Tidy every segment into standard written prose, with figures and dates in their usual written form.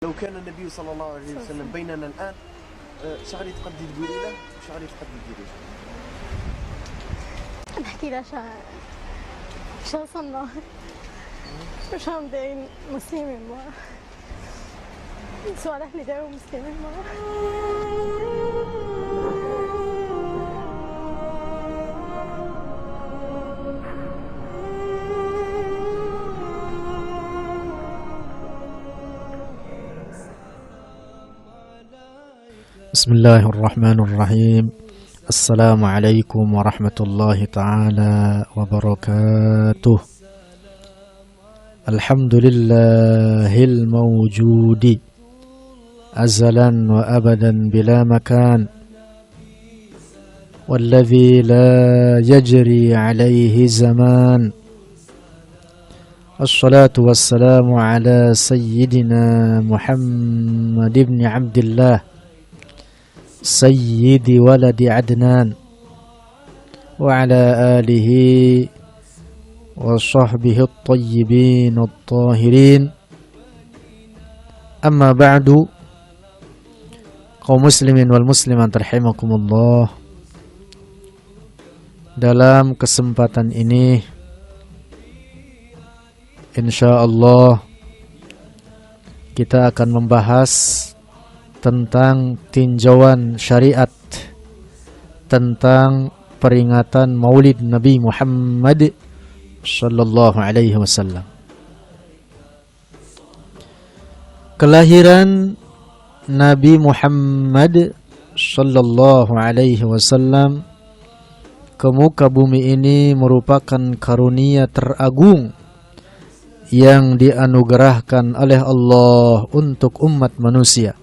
لو كان النبي صلى الله عليه وسلم بيننا الآن شغلي تقدي تقولي له وشغلي تقدي تديري له. نحكي له شو صنع شو عم داين مسلمين ما سؤال أهلي دايو مسلمين ما بسم الله الرحمن الرحيم. السلام عليكم ورحمة الله تعالى وبركاته. الحمد لله الموجود أزلا وأبدا بلا مكان، والذي لا يجري عليه زمان. الصلاة والسلام على سيدنا محمد بن عبد الله سيد ولد عدنان، وعلى آله وصحبه الطيبين الطاهرين. أما بعد، kaum muslimin wal muslimat rahimakumullah. Dalam kesempatan ini insyaallah kita akan membahas tentang tinjauan syariat tentang peringatan Maulid Nabi Muhammad sallallahu alaihi wasallam. Kelahiran Nabi Muhammad sallallahu alaihi wasallam ke muka bumi ini merupakan karunia teragung yang dianugerahkan oleh Allah untuk umat manusia.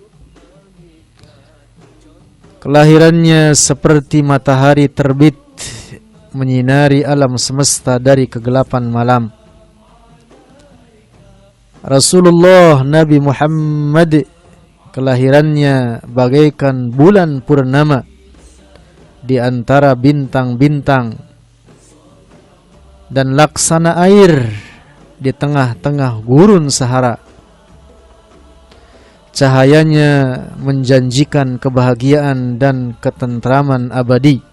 Kelahirannya seperti matahari terbit menyinari alam semesta dari kegelapan malam. Rasulullah Nabi Muhammad kelahirannya bagaikan bulan purnama di antara bintang-bintang dan laksana air di tengah-tengah gurun Sahara. Cahayanya menjanjikan kebahagiaan dan ketentraman abadi.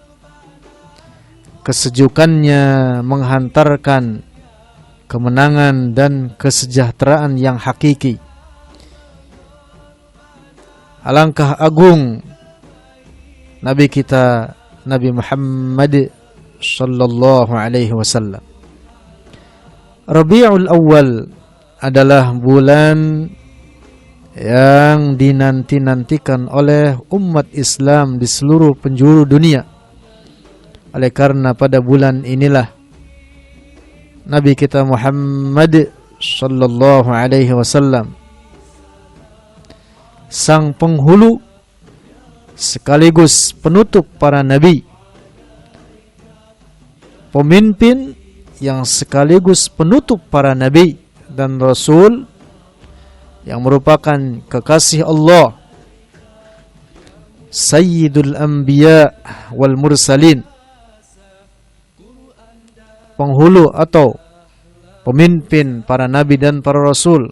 Kesejukannya menghantarkan kemenangan dan kesejahteraan yang hakiki. Alangkah agung Nabi kita Nabi Muhammad sallallahu alaihi wasallam. Rabiul Awal adalah bulan yang dinanti-nantikan oleh umat Islam di seluruh penjuru dunia. Oleh karena pada bulan inilah Nabi kita Muhammad sallallahu alaihi wasallam, sang penghulu sekaligus penutup para nabi, pemimpin yang sekaligus penutup para nabi dan rasul, yang merupakan kekasih Allah, Sayyidul Anbiya wal Mursalin, penghulu atau pemimpin para nabi dan para rasul,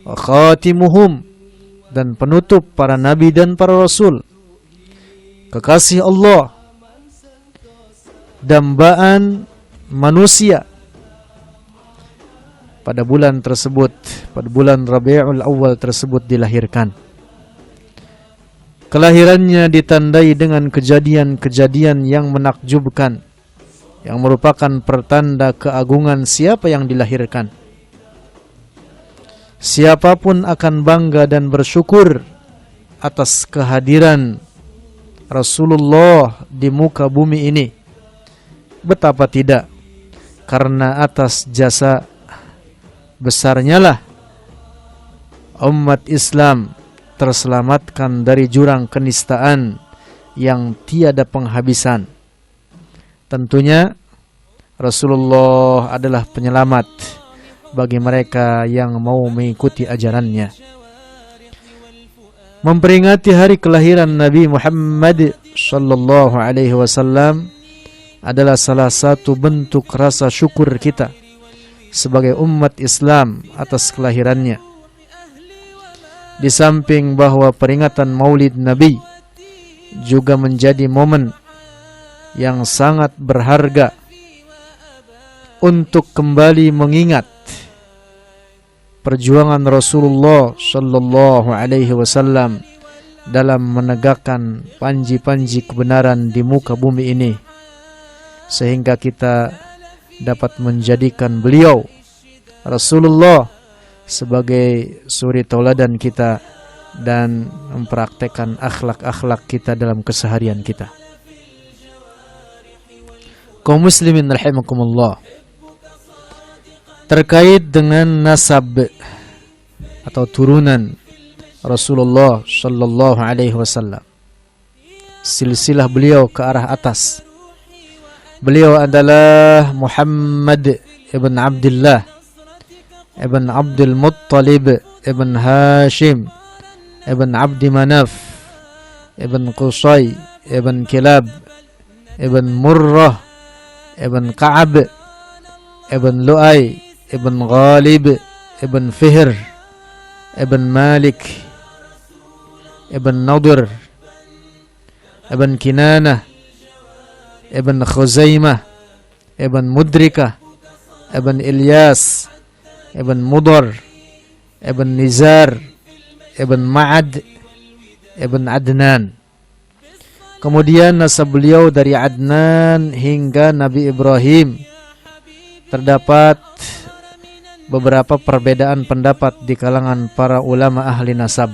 wa khatimuhum, dan penutup para nabi dan para rasul, kekasih Allah, dambaan manusia. Pada bulan tersebut, pada bulan Rabiul Awal tersebut dilahirkan. Kelahirannya ditandai dengan kejadian-kejadian yang menakjubkan, yang merupakan pertanda keagungan siapa yang dilahirkan. Siapapun akan bangga dan bersyukur atas kehadiran Rasulullah di muka bumi ini. Betapa tidak, karena atas jasa besarnya lah umat Islam terselamatkan dari jurang kenistaan yang tiada penghabisan. Tentunya Rasulullah adalah penyelamat bagi mereka yang mau mengikuti ajarannya. Memperingati hari kelahiran Nabi Muhammad sallallahu alaihi wasallam adalah salah satu bentuk rasa syukur kita sebagai umat Islam atas kelahirannya. Di samping bahwa peringatan Maulid Nabi juga menjadi momen yang sangat berharga untuk kembali mengingat perjuangan Rasulullah sallallahu alaihi wasallam dalam menegakkan panji-panji kebenaran di muka bumi ini, sehingga kita dapat menjadikan beliau Rasulullah sebagai suri tauladan kita dan mempraktekkan akhlak-akhlak kita dalam keseharian kita. Kaum muslimin rahimakumullah, terkait dengan nasab atau turunan Rasulullah sallallahu alaihi wasallam, silsilah beliau ke arah atas. Beliau adalah Muhammad ibn Abdullah ibn Abdul Muttalib ibn Hashim ibn Abdi Manaf ibn Qusay ibn Kilab ibn Murrah ibn Ka'ab ibn Lu'ay ibn Ghalib ibn Fihr ibn Malik ibn Nadir ibn Kinanah ibn Khuzaimah ibn Mudrikah ibn Ilyas ibn Mudar ibn Nizar ibn Ma'ad ibn Adnan. Kemudian nasab beliau dari Adnan hingga Nabi Ibrahim. Terdapat beberapa perbedaan pendapat di kalangan para ulama ahli nasab.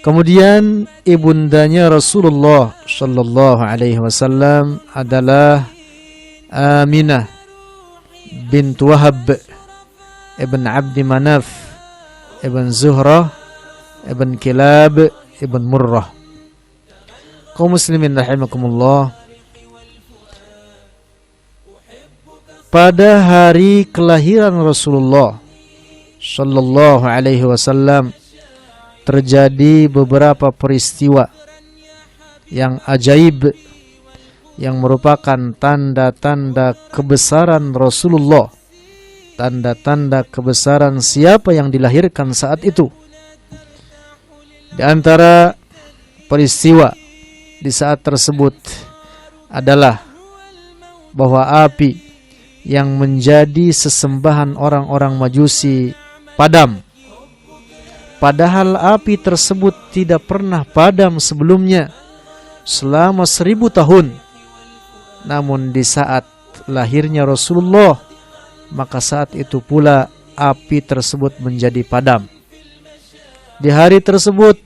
Kemudian ibundanya Rasulullah sallallahu alaihi wasallam adalah Aminah bint Wahab ibn Abdi Manaf ibn Zuhrah ibn Kilab ibn Murrah. Kaum muslimin rahimakumullah, pada hari kelahiran Rasulullah sallallahu alaihi wasallam terjadi beberapa peristiwa yang ajaib yang merupakan tanda-tanda kebesaran Rasulullah, tanda-tanda kebesaran siapa yang dilahirkan saat itu. Di antara peristiwa di saat tersebut adalah bahwa api yang menjadi sesembahan orang-orang Majusi padam. Padahal api tersebut tidak pernah padam sebelumnya selama 1000 tahun. Namun di saat lahirnya Rasulullah, maka saat itu pula api tersebut menjadi padam. Di hari tersebut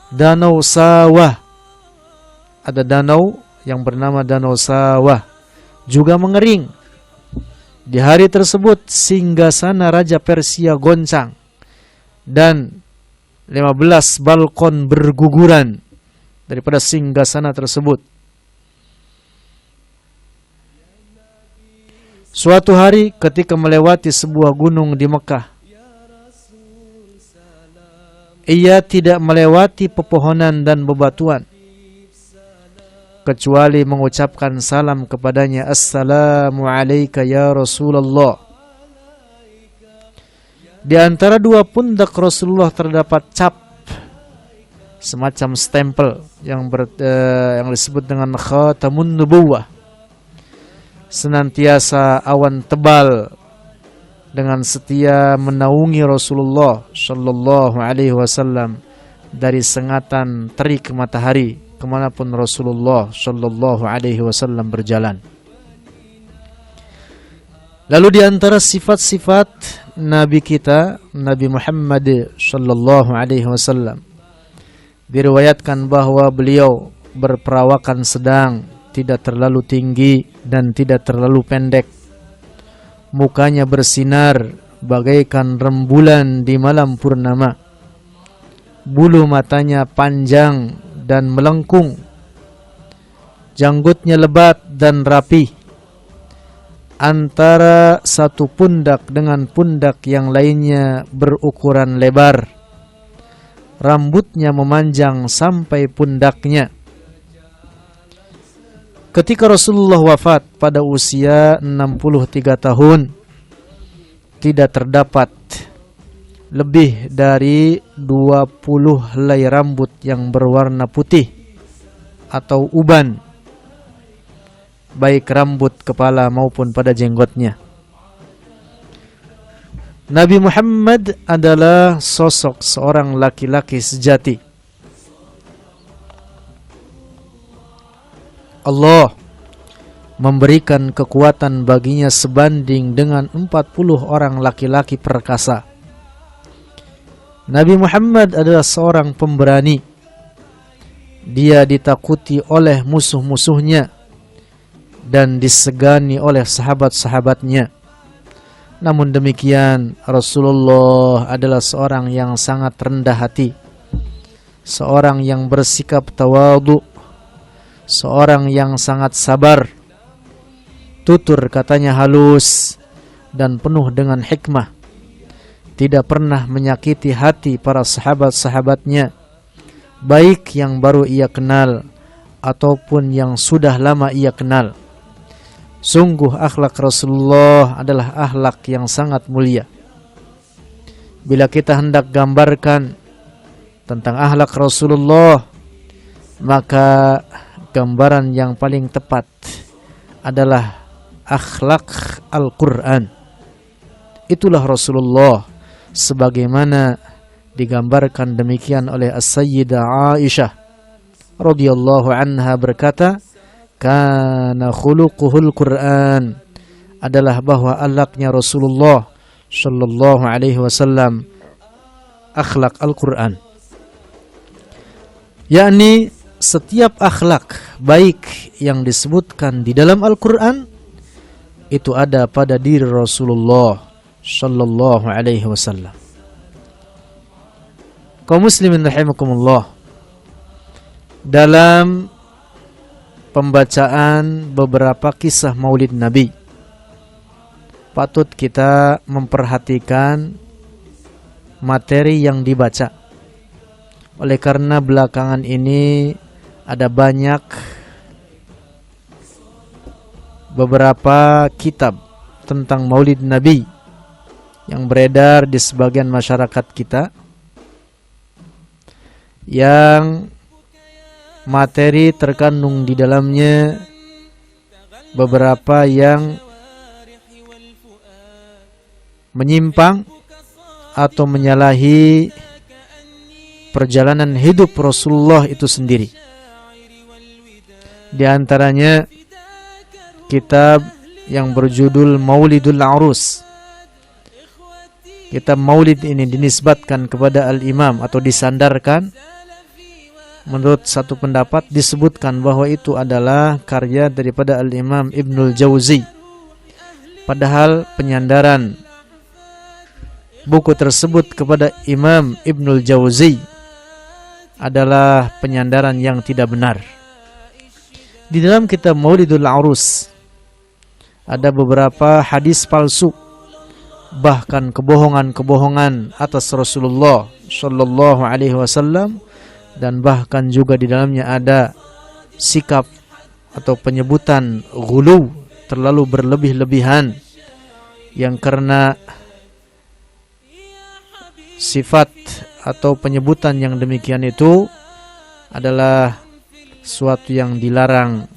Danau Sawah, ada danau yang bernama Danau Sawah, juga mengering. Di hari tersebut singgasana Raja Persia goncang dan 15 balkon berguguran daripada singgasana tersebut. Suatu hari ketika melewati sebuah gunung di Mekah, ia tidak melewati pepohonan dan bebatuan kecuali mengucapkan salam kepadanya, Assalamu alayka ya Rasulullah. Di antara dua pundak Rasulullah terdapat cap, semacam stempel yang disebut dengan khatamun nubuwah. Senantiasa awan tebal dengan setia menaungi Rasulullah sallallahu alaihi wasallam dari sengatan terik matahari kemanapun Rasulullah sallallahu alaihi wasallam berjalan. Lalu di antara sifat-sifat Nabi kita, Nabi Muhammad sallallahu alaihi wasallam, diriwayatkan bahwa beliau berperawakan sedang, tidak terlalu tinggi dan tidak terlalu pendek. Mukanya bersinar bagaikan rembulan di malam purnama. Bulu matanya panjang dan melengkung. Janggutnya lebat dan rapi. Antara satu pundak dengan pundak yang lainnya berukuran lebar. Rambutnya memanjang sampai pundaknya. Ketika Rasulullah wafat pada usia 63 tahun, tidak terdapat lebih dari 20 helai rambut yang berwarna putih atau uban, baik rambut kepala maupun pada jenggotnya. Nabi Muhammad adalah sosok seorang laki-laki sejati. Allah memberikan kekuatan baginya sebanding dengan 40 orang laki-laki perkasa. Nabi Muhammad adalah seorang pemberani. Dia ditakuti oleh musuh-musuhnya dan disegani oleh sahabat-sahabatnya. Namun demikian, Rasulullah adalah seorang yang sangat rendah hati, seorang yang bersikap tawadhu, seorang yang sangat sabar. Tutur katanya halus dan penuh dengan hikmah. Tidak pernah menyakiti hati para sahabat-sahabatnya, baik yang baru ia kenal ataupun yang sudah lama ia kenal. Sungguh akhlak Rasulullah adalah akhlak yang sangat mulia. Bila kita hendak gambarkan tentang akhlak Rasulullah, maka gambaran yang paling tepat adalah akhlak Al-Quran. Itulah Rasulullah sebagaimana digambarkan demikian oleh As-Sayyidah Aisyah radhiyallahu anha berkata, kana khuluquhul Quran, adalah bahwa akhlaknya Rasulullah sallallahu alaihi wasallam akhlak Al-Quran. Yakni setiap akhlak baik yang disebutkan di dalam Al-Quran itu ada pada diri Rasulullah sallallahu alaihi wasallam. Kaum muslimin rahimakumullah, dalam pembacaan beberapa kisah Maulid Nabi, patut kita memperhatikan materi yang dibaca. Oleh karena belakangan ini ada banyak beberapa kitab tentang Maulid Nabi yang beredar di sebagian masyarakat kita, yang materi terkandung di dalamnya beberapa yang menyimpang atau menyalahi perjalanan hidup Rasulullah itu sendiri. Di antaranya kitab yang berjudul Maulidul Arus. Kitab Maulid ini dinisbatkan kepada Al-Imam atau disandarkan. Menurut satu pendapat disebutkan bahwa itu adalah karya daripada Al-Imam Ibnul Jauzi. Padahal penyandaran buku tersebut kepada Imam Ibnul Jauzi adalah penyandaran yang tidak benar. Di dalam kitab Maulidul Arus ada beberapa hadis palsu, bahkan kebohongan-kebohongan atas Rasulullah sallallahu alaihi wasallam, dan bahkan juga di dalamnya ada sikap atau penyebutan ghulu, terlalu berlebih-lebihan, yang karena sifat atau penyebutan yang demikian itu adalah suatu yang dilarang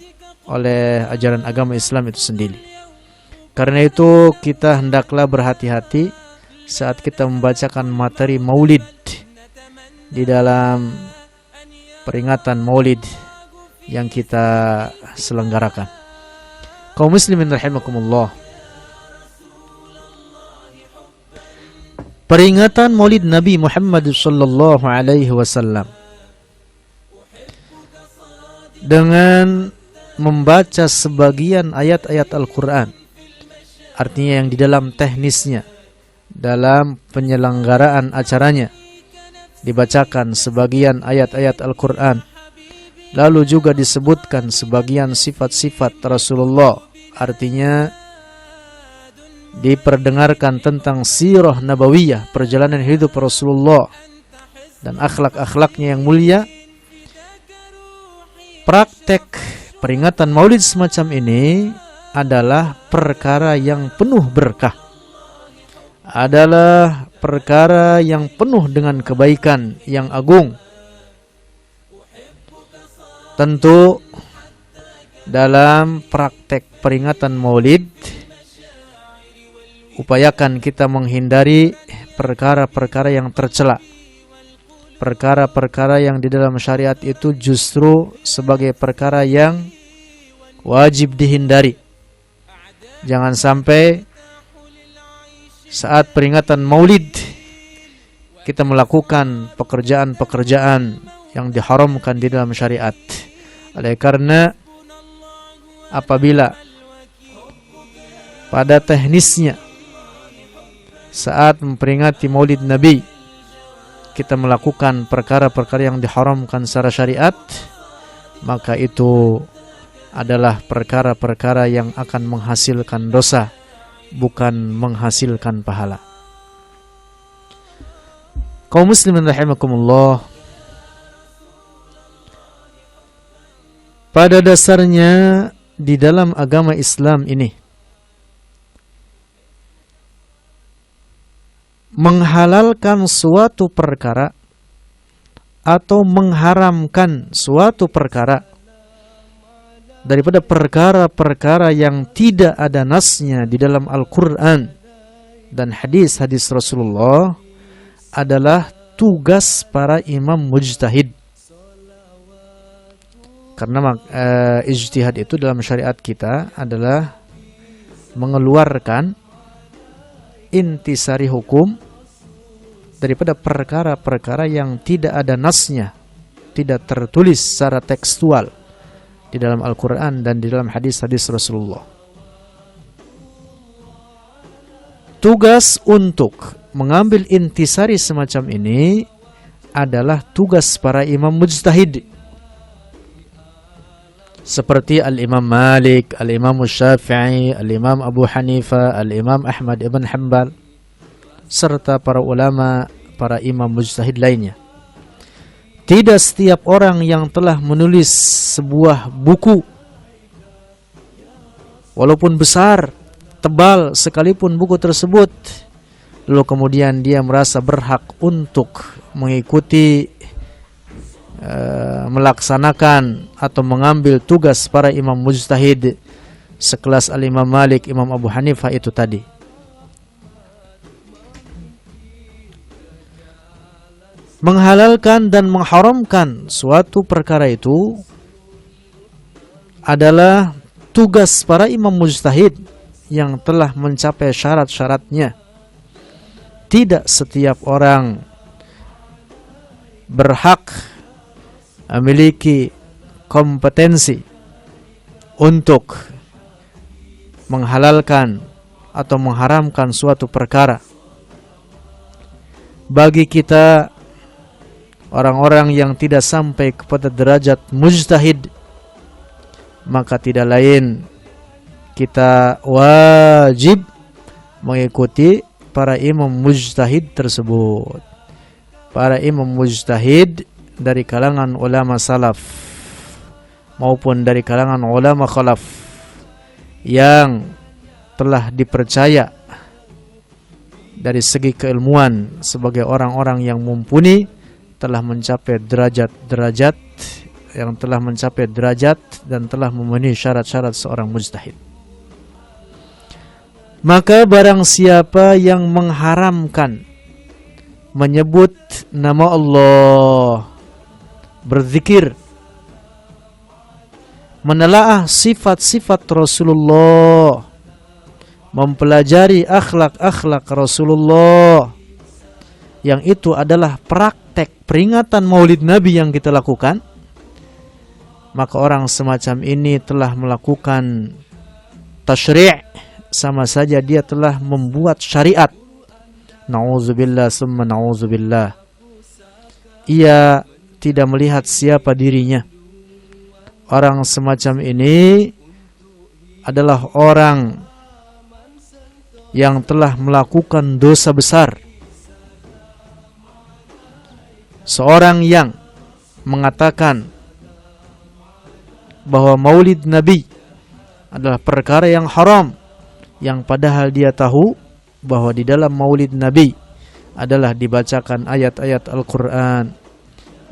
oleh ajaran agama Islam itu sendiri. Karena itu kita hendaklah berhati-hati saat kita membacakan materi maulid di dalam peringatan maulid yang kita selenggarakan. Kaum muslimin rahimakumullah, peringatan maulid Nabi Muhammad sallallahu alaihi wasallam dengan membaca sebagian ayat-ayat Al-Quran, artinya yang di dalam teknisnya, dalam penyelenggaraan acaranya dibacakan sebagian ayat-ayat Al-Quran, lalu juga disebutkan sebagian sifat-sifat Rasulullah, artinya diperdengarkan tentang sirah nabawiyah, perjalanan hidup Rasulullah dan akhlak-akhlaknya yang mulia. Praktek peringatan maulid semacam ini adalah perkara yang penuh berkah, adalah perkara yang penuh dengan kebaikan yang agung. Tentu dalam praktek peringatan Maulid, upayakan kita menghindari perkara-perkara yang tercela. Perkara-perkara yang di dalam syariat itu justru sebagai perkara yang wajib dihindari. Jangan sampai saat peringatan Maulid kita melakukan pekerjaan-pekerjaan yang diharamkan di dalam syariat. Oleh karena apabila pada teknisnya saat memperingati Maulid Nabi kita melakukan perkara-perkara yang diharamkan secara syariat, maka itu adalah perkara-perkara yang akan menghasilkan dosa, bukan menghasilkan pahala. Kaum muslimin rahimakumullah, pada dasarnya di dalam agama Islam ini menghalalkan suatu perkara atau mengharamkan suatu perkara daripada perkara-perkara yang tidak ada nasnya di dalam Al-Quran dan hadis-hadis Rasulullah adalah tugas para imam mujtahid. Karena ijtihad itu dalam syariat kita adalah mengeluarkan intisari hukum daripada perkara-perkara yang tidak ada nasnya, tidak tertulis secara tekstual di dalam Al-Quran dan di dalam hadis-hadis Rasulullah. Tugas untuk mengambil intisari semacam ini adalah tugas para imam mujtahid, seperti Al-Imam Malik, Al-Imam Syafi'i, Al-Imam Abu Hanifah, Al-Imam Ahmad ibn Hanbal, serta para ulama, para imam mujtahid lainnya. Tidak setiap orang yang telah menulis sebuah buku, walaupun besar, tebal sekalipun buku tersebut, lalu kemudian dia merasa berhak untuk mengikuti, melaksanakan atau mengambil tugas para imam mujtahid sekelas Al-Imam Malik, Imam Abu Hanifah itu tadi. Menghalalkan dan mengharamkan suatu perkara itu adalah tugas para imam mujtahid yang telah mencapai syarat-syaratnya. Tidak setiap orang berhak memiliki kompetensi untuk menghalalkan atau mengharamkan suatu perkara. Bagi kita orang-orang yang tidak sampai kepada derajat mujtahid, maka tidak lain kita wajib mengikuti para imam mujtahid tersebut. Para imam mujtahid dari kalangan ulama salaf maupun dari kalangan ulama khalaf yang telah dipercaya dari segi keilmuan sebagai orang-orang yang mumpuni, telah mencapai derajat-derajat yang telah mencapai derajat dan telah memenuhi syarat-syarat seorang mujtahid. Maka barang siapa yang mengharamkan menyebut nama Allah, berzikir, menelaah sifat-sifat Rasulullah, mempelajari akhlak-akhlak Rasulullah, yang itu adalah praktek peringatan Maulid Nabi yang kita lakukan, maka orang semacam ini telah melakukan tasyri', sama saja dia telah membuat syariat. Na'udzubillah summa na'udzubillah. Ia tidak melihat siapa dirinya. Orang semacam ini adalah orang yang telah melakukan dosa besar. Seorang yang mengatakan bahwa Maulid Nabi adalah perkara yang haram, yang padahal dia tahu bahwa di dalam Maulid Nabi adalah dibacakan ayat-ayat Al-Quran,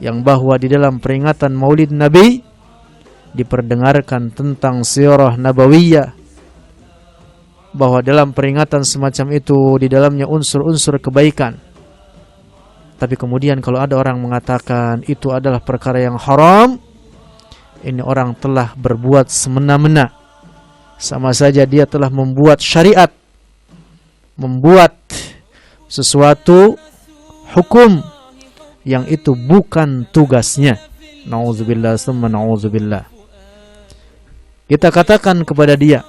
yang bahwa di dalam peringatan Maulid Nabi diperdengarkan tentang sirah nabawiyah, bahwa dalam peringatan semacam itu di dalamnya unsur-unsur kebaikan. Tapi kemudian kalau ada orang mengatakan itu adalah perkara yang haram, ini orang telah berbuat semena-mena. Sama saja dia telah membuat syariat, membuat sesuatu hukum yang itu bukan tugasnya. Nauzubillah summa nauzubillah. Kita katakan kepada dia,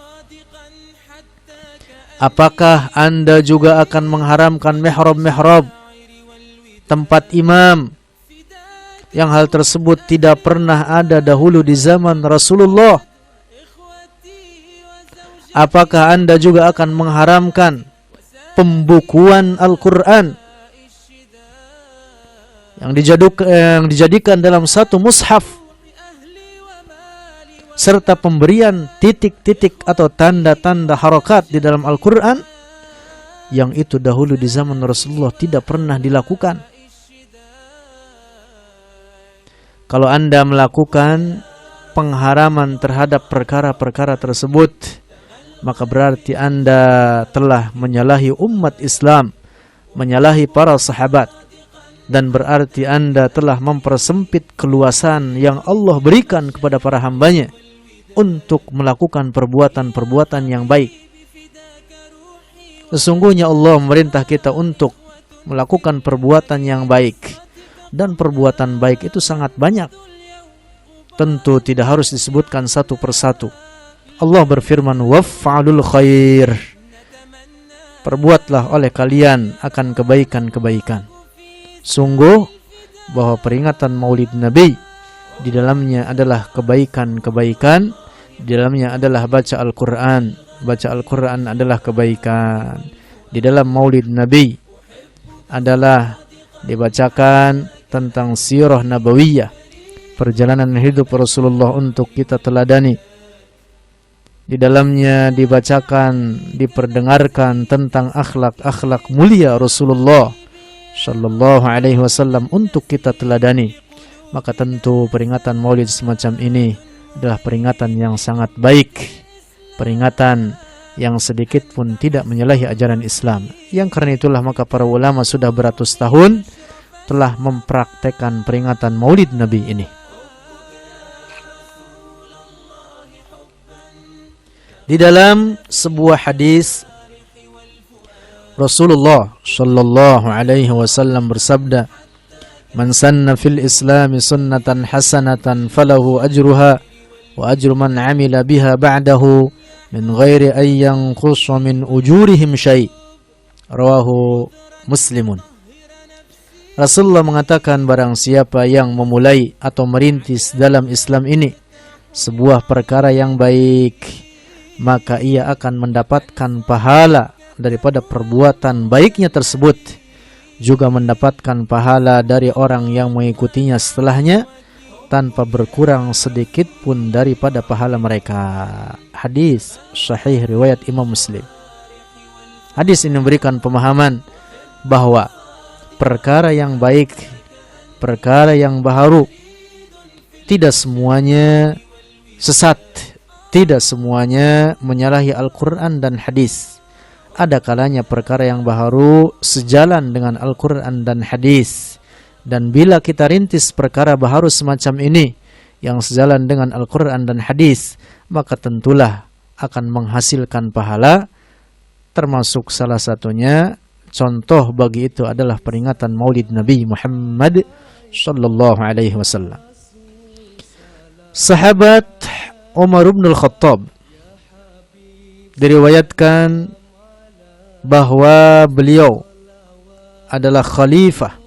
apakah Anda juga akan mengharamkan mihrab-mihrab tempat imam yang hal tersebut tidak pernah ada dahulu di zaman Rasulullah? Apakah Anda juga akan mengharamkan pembukuan Al-Quran yang dijadikan dalam satu mushaf, serta pemberian titik-titik atau tanda-tanda harokat di dalam Al-Quran yang itu dahulu di zaman Rasulullah tidak pernah dilakukan? Kalau Anda melakukan pengharaman terhadap perkara-perkara tersebut, maka berarti Anda telah menyalahi umat Islam, menyalahi para sahabat, dan berarti Anda telah mempersempit keluasan yang Allah berikan kepada para hambanya untuk melakukan perbuatan-perbuatan yang baik. Sesungguhnya Allah memerintah kita untuk melakukan perbuatan yang baik, dan perbuatan baik itu sangat banyak. Tentu tidak harus disebutkan satu persatu. Allah berfirman, waf'alul khair, perbuatlah oleh kalian akan kebaikan-kebaikan. Sungguh bahwa peringatan Maulid Nabi di dalamnya adalah kebaikan-kebaikan, di dalamnya adalah baca Al-Quran. Baca Al-Quran adalah kebaikan. Di dalam Maulid Nabi adalah dibacakan tentang sirah nabawiyah, perjalanan hidup Rasulullah untuk kita teladani. Di dalamnya dibacakan, diperdengarkan tentang akhlak-akhlak mulia Rasulullah Sallallahu Alaihi Wasallam untuk kita teladani. Maka tentu peringatan Maulid semacam ini adalah peringatan yang sangat baik, peringatan yang sedikit pun tidak menyalahi ajaran Islam. Yang karena itulah maka para ulama sudah beratus tahun telah mempraktekkan peringatan Maulid Nabi ini. Di dalam sebuah hadis Rasulullah sallallahu alaihi wasallam bersabda, "Man sanna fil Islam sunnatan hasanatan falahu ajruha wa ajru man 'amila biha ba'dahu min ghairi an yanqusa min ujurihim syai'." Rawahu Muslimun. Rasulullah mengatakan, barang siapa yang memulai atau merintis dalam Islam ini sebuah perkara yang baik, maka ia akan mendapatkan pahala daripada perbuatan baiknya tersebut, juga mendapatkan pahala dari orang yang mengikutinya setelahnya tanpa berkurang sedikit pun daripada pahala mereka. Hadis sahih riwayat Imam Muslim. Hadis ini memberikan pemahaman bahwa perkara yang baik, perkara yang baharu, tidak semuanya sesat, tidak semuanya menyalahi Al-Quran dan hadis. Ada kalanya perkara yang baharu sejalan dengan Al-Quran dan hadis. Dan bila kita rintis perkara baharu semacam ini yang sejalan dengan Al-Quran dan hadis, maka tentulah akan menghasilkan pahala. Termasuk salah satunya, contoh bagi itu adalah peringatan Maulid Nabi Muhammad sallallahu alaihi wasallam. Sahabat Umar bin Al-Khattab diriwayatkan bahwa beliau adalah khalifah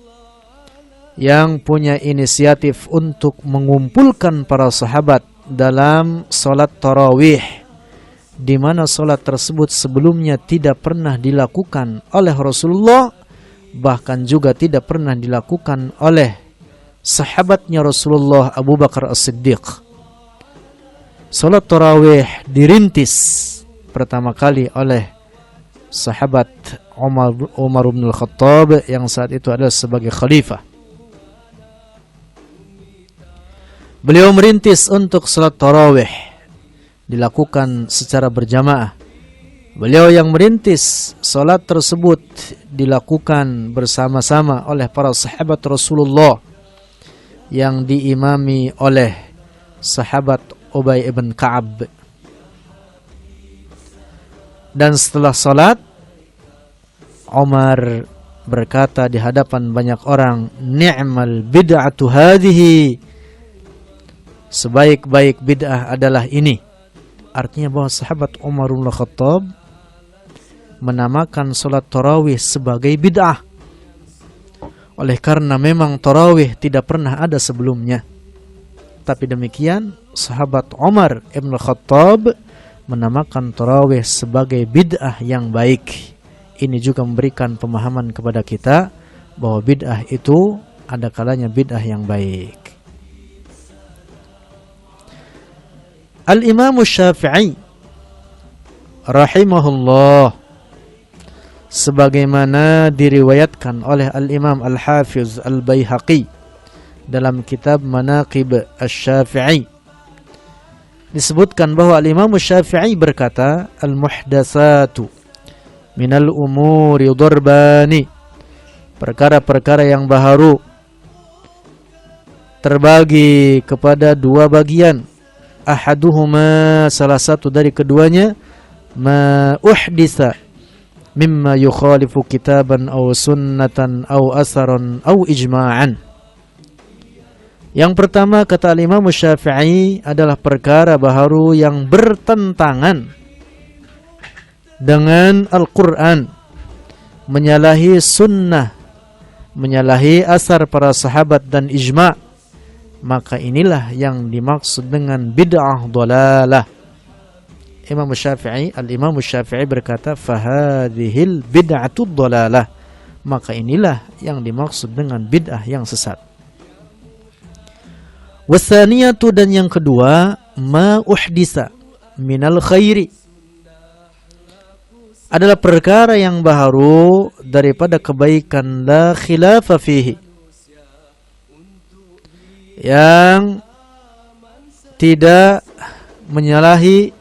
yang punya inisiatif untuk mengumpulkan para sahabat dalam salat tarawih, di mana salat tersebut sebelumnya tidak pernah dilakukan oleh Rasulullah, bahkan juga tidak pernah dilakukan oleh sahabatnya Rasulullah Abu Bakar As-Siddiq. Salat tarawih dirintis pertama kali oleh sahabat Umar bin Al-Khattab yang saat itu adalah sebagai khalifah. Beliau merintis untuk salat tarawih dilakukan secara berjamaah. Beliau yang merintis salat tersebut dilakukan bersama-sama oleh para sahabat Rasulullah yang diimami oleh sahabat Ubay ibn Ka'ab. Dan setelah salat, Umar berkata di hadapan banyak orang, "Ni'mal bid'atu hadhihi." Sebaik-baik bid'ah adalah ini. Artinya bahwa sahabat Umar bin Khattab menamakan salat tarawih sebagai bid'ah. Oleh karena memang tarawih tidak pernah ada sebelumnya. Tapi demikian, sahabat Umar bin Khattab menamakan tarawih sebagai bid'ah yang baik. Ini juga memberikan pemahaman kepada kita bahwa bid'ah itu ada kalanya bid'ah yang baik. Al-Imam Syafi'i rahimahullah, sebagaimana diriwayatkan oleh Al-Imam Al-Hafiz Al-Baihaqi dalam kitab Manaqib Asy-Syafi'i, disebutkan bahwa Al-Imam Syafi'i berkata, "Al-muhdatsatu minal umuri darbani." Perkara-perkara yang baharu terbagi kepada dua bagian. Ahaduhuma, salah satu dari keduanya, ma uhditsa mimma yukhalifu kitaban aw sunnatan aw asaran aw ijma'an. Yang pertama, kata Imam Syafi'i, adalah perkara baharu yang bertentangan dengan Al-Quran, menyalahi sunnah, menyalahi asar para sahabat dan ijma'. Maka inilah yang dimaksud dengan bid'ah dhalalah. Al-Imam Syafi'i berkata, "Fahadhil bid'atu dhalalah." Maka inilah yang dimaksud dengan bid'ah yang sesat. Wasaniyatu, dan yang kedua, ma uhdisa minal khairi, adalah perkara yang baharu daripada kebaikan, la khilafa fihi, yang tidak menyalahi,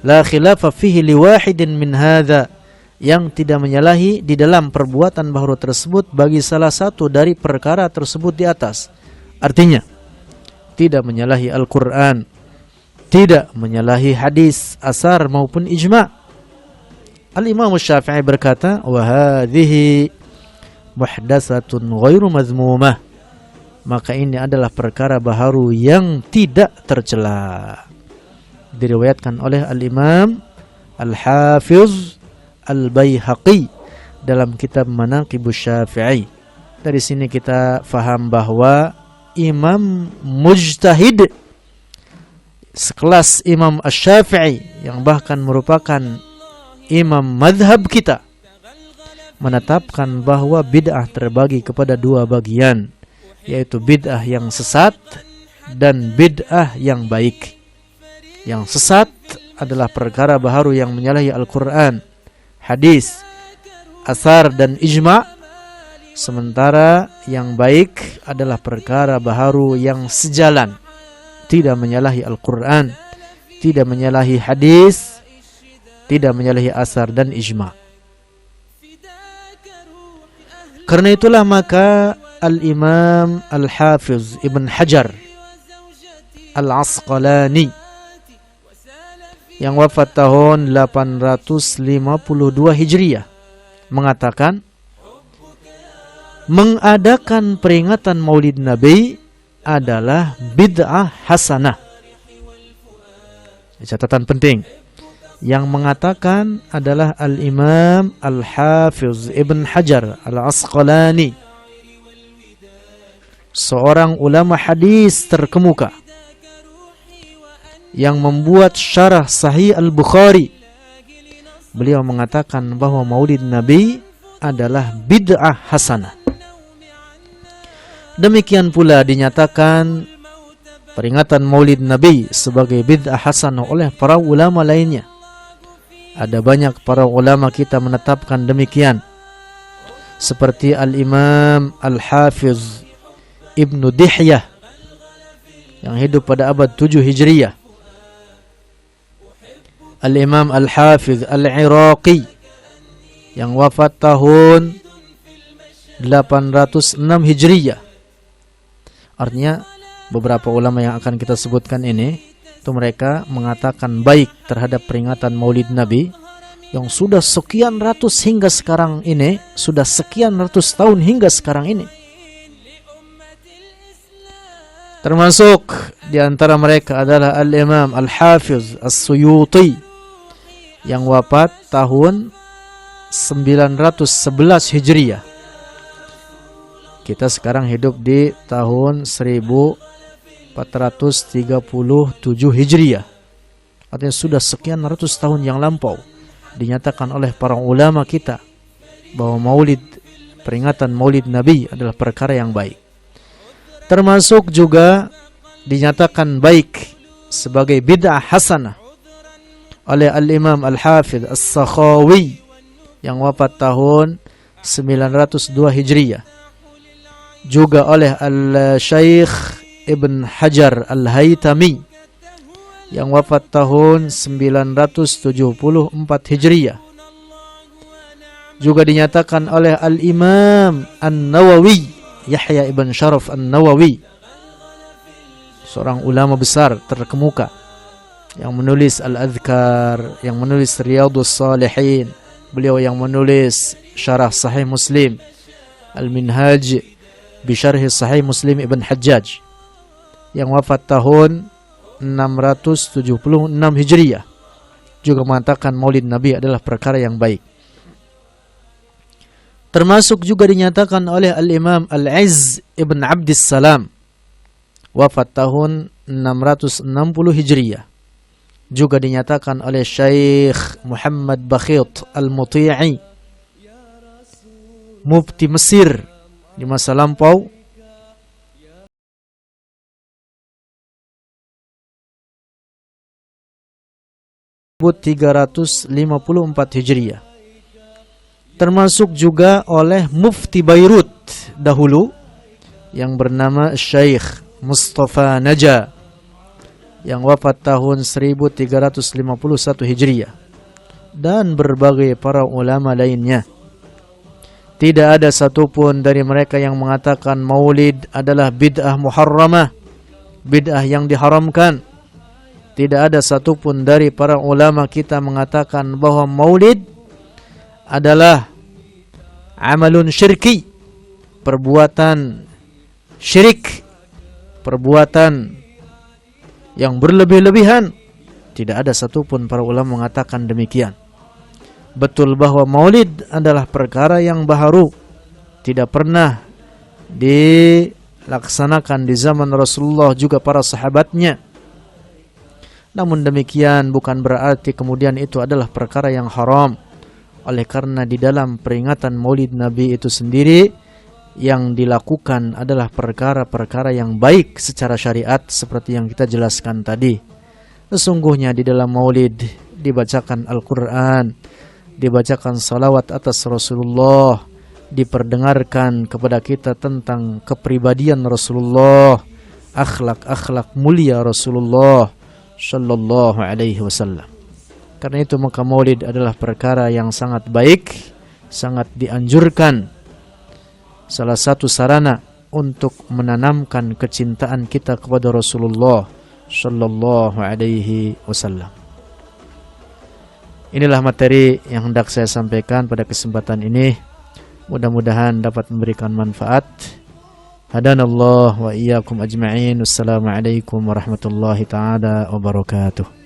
la khilafa fihi liwahidin min hadza, yang tidak menyalahi di dalam perbuatan baharu tersebut bagi salah satu dari perkara tersebut di atas. Artinya, tidak menyalahi Al-Quran, tidak menyalahi hadis, asar maupun ijma'. Al-Imam Syafi'i berkata, "Wa hadhihi muhdatsatun ghairu mazmumah." Maka ini adalah perkara baharu yang tidak tercela. Diriwayatkan oleh Al-Imam Al-Hafiz Al-Baihaqi dalam kitab Manaqib Syafi'i. Dari sini kita faham bahwa imam mujtahid sekelas Imam Asy-Syafi'i, yang bahkan merupakan imam madhab kita, menetapkan bahwa bid'ah terbagi kepada dua bagian, yaitu bid'ah yang sesat dan bid'ah yang baik. Yang sesat adalah perkara baharu yang menyalahi Al-Quran, hadis, asar dan ijma'. Sementara yang baik adalah perkara baharu yang sejalan, tidak menyalahi Al-Quran, tidak menyalahi hadis, tidak menyalahi asar dan ijma'. Karena itulah maka Al-Imam Al-Hafiz Ibn Hajar Al-Asqalani, yang wafat tahun 852 Hijriah, mengatakan, mengadakan peringatan Maulid Nabi adalah bid'ah hasanah. Catatan penting, yang mengatakan adalah Al-Imam Al-Hafiz Ibn Hajar Al-Asqalani, seorang ulama hadis terkemuka yang membuat syarah Sahih Al-Bukhari. Beliau mengatakan bahwa Maulid Nabi adalah bid'ah hasanah. Demikian pula dinyatakan peringatan Maulid Nabi sebagai bid'ah hasanah oleh para ulama lainnya. Ada banyak para ulama kita menetapkan demikian. Seperti Al-Imam Al-Hafiz Ibnu Dihyah yang hidup pada abad 7 Hijriyah. Al-Imam Al-Hafiz Al-Iraqi yang wafat tahun 806 Hijriyah. Artinya beberapa ulama yang akan kita sebutkan ini itu mereka mengatakan baik terhadap peringatan Maulid Nabi yang sudah sekian ratus hingga sekarang ini, sudah sekian ratus tahun hingga sekarang ini. Termasuk di antara mereka adalah Al-Imam Al-Hafiz As-Suyuti yang wafat tahun 911 Hijriyah. Kita sekarang hidup di tahun 1437 Hijriyah. Artinya sudah sekian ratus tahun yang lampau dinyatakan oleh para ulama kita bahwa Maulid, peringatan Maulid Nabi adalah perkara yang baik. Termasuk juga dinyatakan baik sebagai bid'ah hasanah oleh Al-Imam Al-Hafidh As-Sakhawi yang wafat tahun 902 Hijriyah. Juga oleh Al-Syaikh Ibn Hajar Al-Haytami yang wafat tahun 974 Hijriyah. Juga dinyatakan oleh Al-Imam An-Nawawi, Yahya Ibn Sharaf An-Nawawi, seorang ulama besar terkemuka yang menulis Al-Adhkar, yang menulis Riyadhus Salihin, beliau yang menulis Syarah Sahih Muslim, Al-Minhaj Bisyarhi Sahih Muslim Ibn Hajjaj, yang wafat tahun 676 Hijriyah, juga mengatakan Maulid Nabi adalah perkara yang baik. Termasuk juga dinyatakan oleh Al-Imam Al-Izz Ibn Abdis Salam, wafat tahun 660 Hijriyah. Juga dinyatakan oleh Syekh Muhammad Bakhit Al-Muti'i, Mufti Mesir di masa lampau, tahun 354 Hijriyah. Termasuk juga oleh Mufti Beirut dahulu yang bernama Syekh Mustafa Naja yang wafat tahun 1351 Hijriyah, dan berbagai para ulama lainnya. Tidak ada satupun dari mereka yang mengatakan Maulid adalah bid'ah muharramah, bid'ah yang diharamkan. Tidak ada satupun dari para ulama kita mengatakan bahwa Maulid adalah amalun syirki, perbuatan syirik, perbuatan yang berlebih-lebihan. Tidak ada satupun para ulama mengatakan demikian. Betul bahwa Maulid adalah perkara yang baharu, tidak pernah dilaksanakan di zaman Rasulullah juga para sahabatnya. Namun demikian bukan berarti kemudian itu adalah perkara yang haram. Oleh karena di dalam peringatan Maulid Nabi itu sendiri yang dilakukan adalah perkara-perkara yang baik secara syariat seperti yang kita jelaskan tadi. Sesungguhnya di dalam Maulid dibacakan Al-Quran, dibacakan salawat atas Rasulullah, diperdengarkan kepada kita tentang kepribadian Rasulullah, akhlak-akhlak mulia Rasulullah Sallallahu Alaihi Wasallam. Karena itu maka Maulid adalah perkara yang sangat baik, sangat dianjurkan. Salah satu sarana untuk menanamkan kecintaan kita kepada Rasulullah Sallallahu Alaihi Wasallam. Inilah materi yang hendak saya sampaikan pada kesempatan ini. Mudah-mudahan dapat memberikan manfaat. Hadanallah wa iyyakum ajma'in. Wassalamualaikum warahmatullahi taala wabarakatuh.